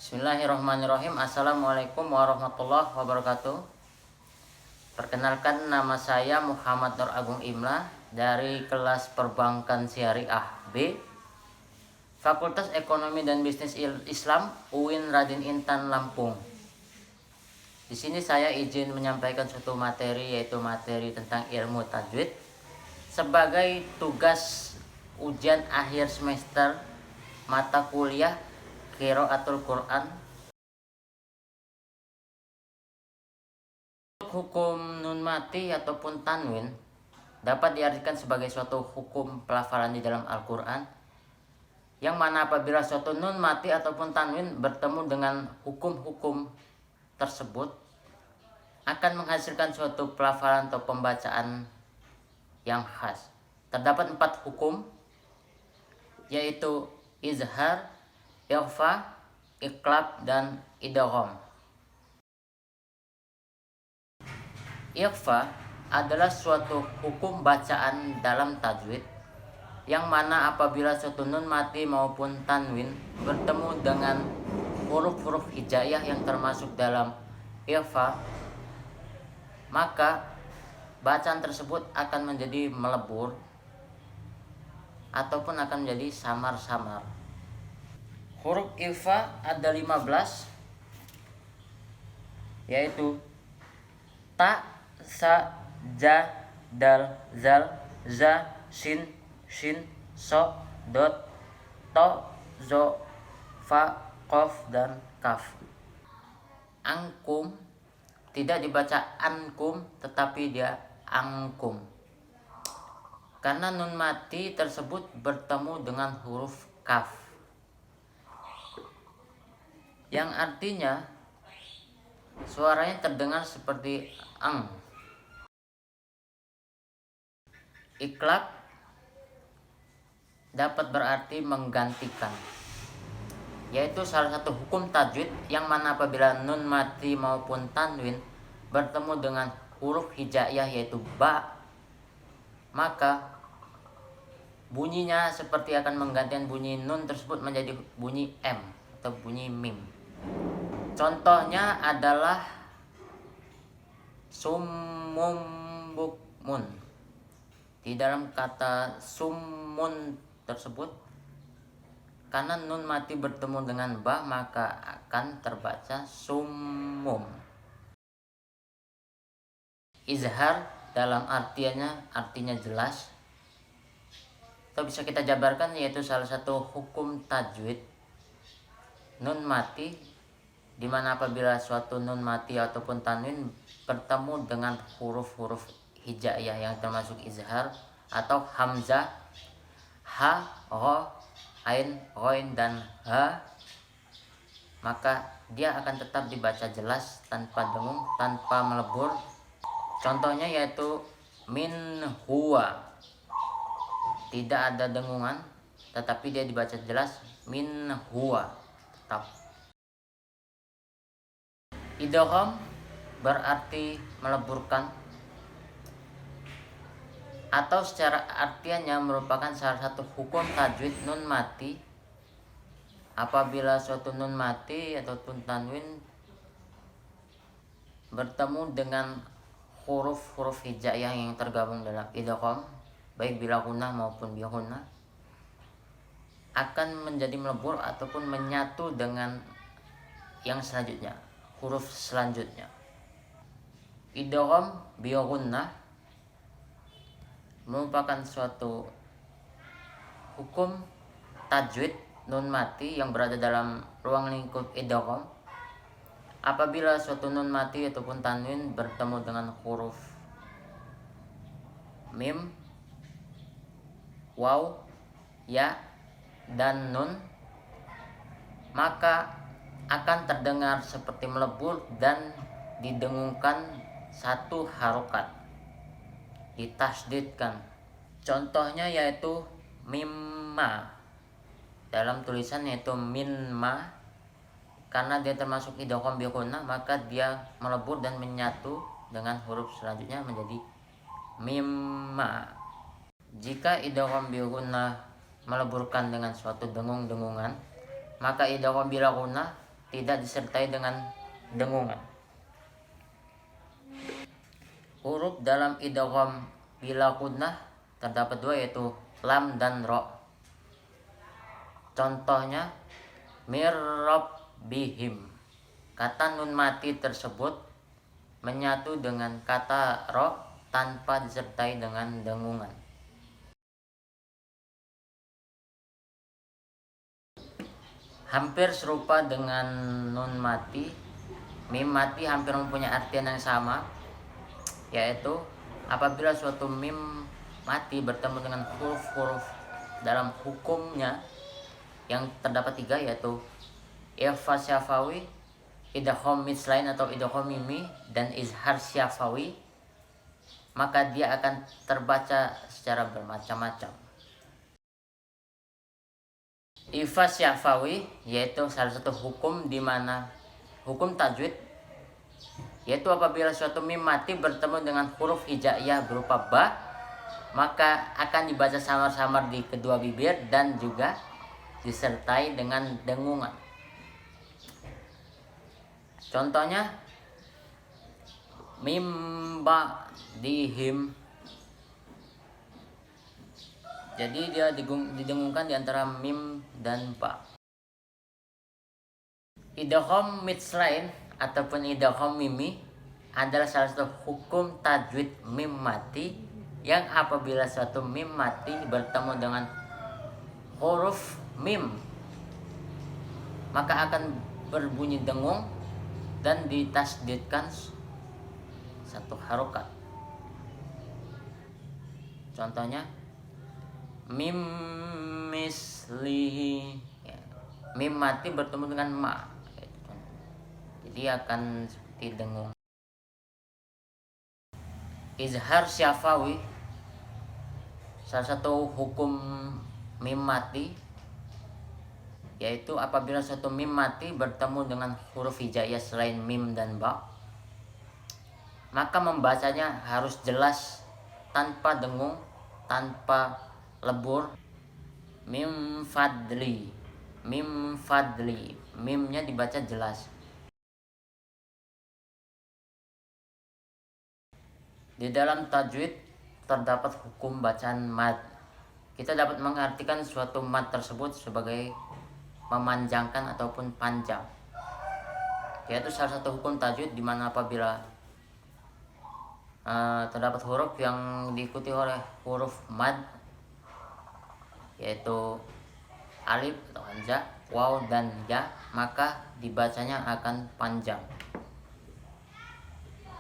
Bismillahirrahmanirrahim. Assalamualaikum warahmatullahi wabarakatuh. Perkenalkan, nama saya Muhammad Nur Agung Imla dari kelas Perbankan Syariah B, Fakultas Ekonomi dan Bisnis Islam UIN Raden Intan Lampung. Di sini saya izin menyampaikan suatu materi, yaitu materi tentang ilmu tajwid sebagai tugas ujian akhir semester mata kuliah Qiraatul Quran. Hukum nun mati ataupun tanwin dapat diartikan sebagai suatu hukum pelafalan di dalam Al-Quran, yang mana apabila suatu nun mati ataupun tanwin bertemu dengan hukum-hukum tersebut akan menghasilkan suatu pelafalan atau pembacaan yang khas. Terdapat 4 hukum, yaitu izhar, ikhfa, iqlab, dan idgham. Ikhfa adalah suatu hukum bacaan dalam tajwid, yang mana apabila suatu nun mati maupun tanwin bertemu dengan huruf-huruf hijaiyah yang termasuk dalam ikhfa, maka bacaan tersebut akan menjadi melebur ataupun akan menjadi samar-samar. Huruf ikhfa ada 15, yaitu ta, sa, ja, dal, zal, za, sin, shin, so, dot, to, zo, fa, qaf, dan kaf. Angkum tidak dibaca ankum, tetapi dia angkum, karena nun mati tersebut bertemu dengan huruf kaf, yang artinya suaranya terdengar seperti ang. Iqlab dapat berarti menggantikan, yaitu salah satu hukum tajwid yang mana apabila nun mati maupun tanwin bertemu dengan huruf hijaiyah yaitu ba, maka bunyinya seperti akan menggantikan bunyi nun tersebut menjadi bunyi m atau bunyi mim. Contohnya adalah summum bukmun. Di dalam kata summun tersebut, karena nun mati bertemu dengan ba, maka akan terbaca summum. Izhar dalam artinya jelas, atau bisa kita jabarkan yaitu salah satu hukum tajwid nun mati, di mana apabila suatu nun mati ataupun tanwin bertemu dengan huruf-huruf hijaiyah yang termasuk izhar atau hamzah, ha, ro, ain, roin, dan ha, maka dia akan tetap dibaca jelas tanpa dengung, tanpa melebur. Contohnya yaitu min huwa, tidak ada dengungan, tetapi dia dibaca jelas min huwa tetap. Idgham berarti meleburkan, atau secara artiannya merupakan salah satu hukum tajwid nun mati. Apabila suatu nun mati ataupun tanwin bertemu dengan huruf-huruf hijaiyah yang tergabung dalam idgham, baik bila gunnah maupun bi gunnah, akan menjadi melebur ataupun menyatu dengan yang selanjutnya, huruf selanjutnya. Idgham bi gunnah merupakan suatu hukum tajwid nun mati yang berada dalam ruang lingkup idgham. Apabila suatu nun mati ataupun tanwin bertemu dengan huruf mim, waw, ya, dan nun, maka akan terdengar seperti melebur dan didengungkan satu harokat, ditasdidkan. Contohnya yaitu mimma, dalam tulisan yaitu minma, karena dia termasuk idgham bi gunnah, maka dia melebur dan menyatu dengan huruf selanjutnya menjadi mimma. Jika idgham bi gunnah meleburkan dengan suatu dengung-dengungan, maka idgham bila gunnah tidak disertai dengan dengungan. Huruf dalam idgham bila gunnah terdapat dua, yaitu lam dan ro. Contohnya bihim. Kata nun mati tersebut menyatu dengan kata ro tanpa disertai dengan dengungan. Hampir serupa dengan nun mati, mim mati hampir mempunyai artian yang sama, yaitu apabila suatu mim mati bertemu dengan huruf-huruf dalam hukumnya yang terdapat tiga, yaitu ikhfa syafawi, idgham mitslain atau idgham mimi, dan izhar syafawi, maka dia akan terbaca secara bermacam-macam. Ikhfa syafawi yaitu salah satu hukum di mana hukum tajwid, yaitu apabila suatu mim mati bertemu dengan huruf hijaiyah berupa ba, maka akan dibaca samar-samar di kedua bibir dan juga disertai dengan dengungan. Contohnya mim ba dihim. Jadi dia didengungkan di antara mim dan ba. Idgham mitslain ataupun idgham mimi adalah salah satu hukum tajwid mim mati yang apabila suatu mim mati bertemu dengan huruf mim maka akan berbunyi dengung dan ditasdidkan satu harokat. Contohnya mim mislihi, ya, mim mati bertemu dengan ma, jadi akan seperti dengung. Izhar syafawi salah satu hukum mim mati, yaitu apabila suatu mim mati bertemu dengan huruf hijaiyah selain mim dan ba, maka membacanya harus jelas tanpa dengung, tanpa lebur. Mim fadli, mim fadli, mimnya dibaca jelas. Di dalam tajwid terdapat hukum bacaan mad. Kita dapat mengartikan suatu mad tersebut sebagai memanjangkan ataupun panjang, yaitu salah satu hukum tajwid di mana apabila terdapat huruf yang diikuti oleh huruf mad, yaitu alif atau hamzah, waw dan ya, maka dibacanya akan panjang.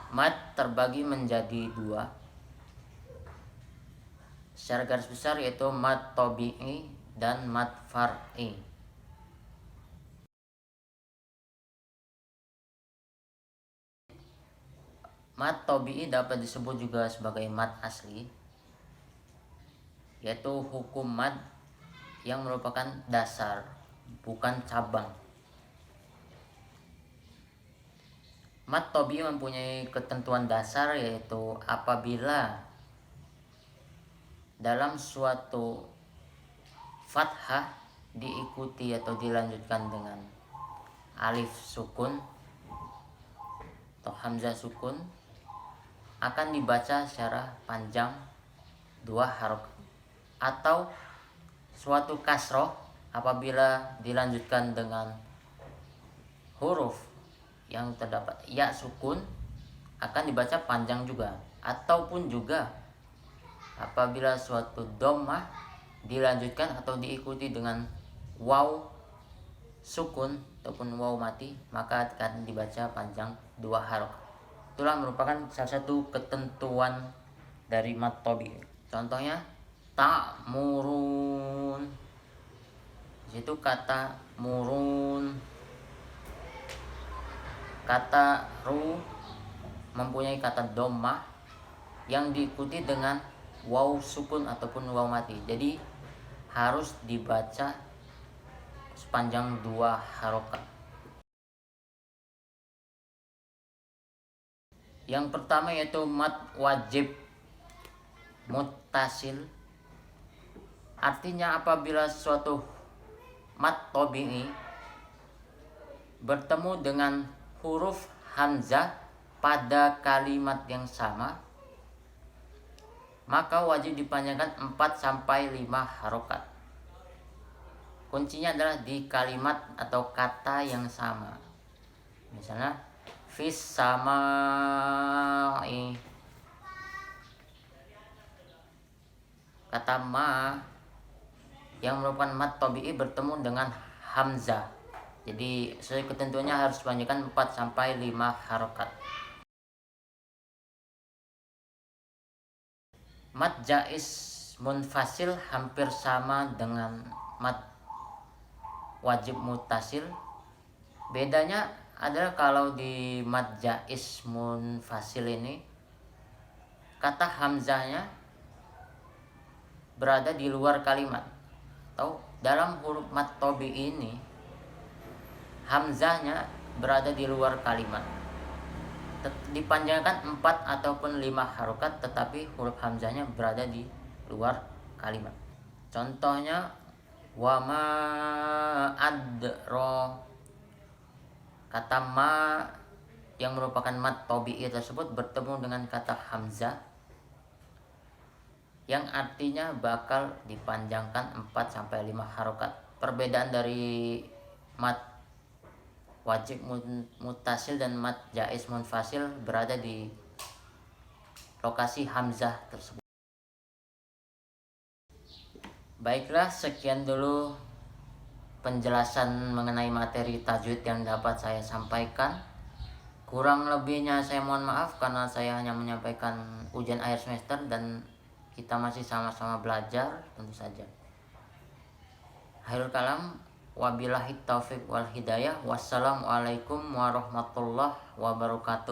Mad terbagi menjadi dua secara garis besar, yaitu mad tabi'i dan mad far'i. Mad tabi'i dapat disebut juga sebagai mad asli, yaitu hukum mad yang merupakan dasar, bukan cabang. Mad tabi'i mempunyai ketentuan dasar, yaitu apabila dalam suatu fathah diikuti atau dilanjutkan dengan alif sukun atau hamzah sukun, akan dibaca secara panjang dua harokat. Atau suatu kasroh apabila dilanjutkan dengan huruf yang terdapat ya sukun akan dibaca panjang juga. Ataupun juga apabila suatu dhammah dilanjutkan atau diikuti dengan waw sukun ataupun waw mati, maka akan dibaca panjang dua harokat. Itulah merupakan salah satu ketentuan dari mad tabi'i. Contohnya ta'murun, di situ kata murun. Kata ru mempunyai kata dhammah yang diikuti dengan waw sukun ataupun waw mati, jadi harus dibaca sepanjang dua harokat. Yang pertama yaitu mad wajib muttasil. Artinya apabila suatu mad tabi'i bertemu dengan huruf hamzah pada kalimat yang sama, maka wajib dipanjangkan 4 sampai 5 harokat. Kuncinya adalah di kalimat atau kata yang sama. Misalnya fis samai, kata ma yang merupakan mat tabi'i bertemu dengan hamzah. Jadi sesuai ketentuannya harus dipanjangkan 4 sampai 5 harokat. Mat jaiz munfasil hampir sama dengan mat wajib mutasil. Bedanya adalah kalau di mat jaiz munfasil ini kata hamzahnya berada di luar kalimat. Atau dalam huruf mat tabi'i ini hamzahnya berada di luar kalimat. Dipanjangkan 4 ataupun 5 harokat, tetapi huruf hamzahnya berada di luar kalimat. Contohnya wama adro, kata ma yang merupakan mat tabi'i tersebut bertemu dengan kata hamzah yang artinya bakal dipanjangkan 4 sampai 5 harokat. Perbedaan dari mat wajib mutasil dan mat jaiz munfasil berada di lokasi hamzah tersebut. Baiklah, sekian dulu penjelasan mengenai materi tajwid yang dapat saya sampaikan. Kurang lebihnya saya mohon maaf karena saya hanya menyampaikan ujian akhir semester dan kita masih sama-sama belajar tentu saja. Akhirul kalam, wabillahi taufiq wal hidayah. Wassalamualaikum warahmatullahi wabarakatuh.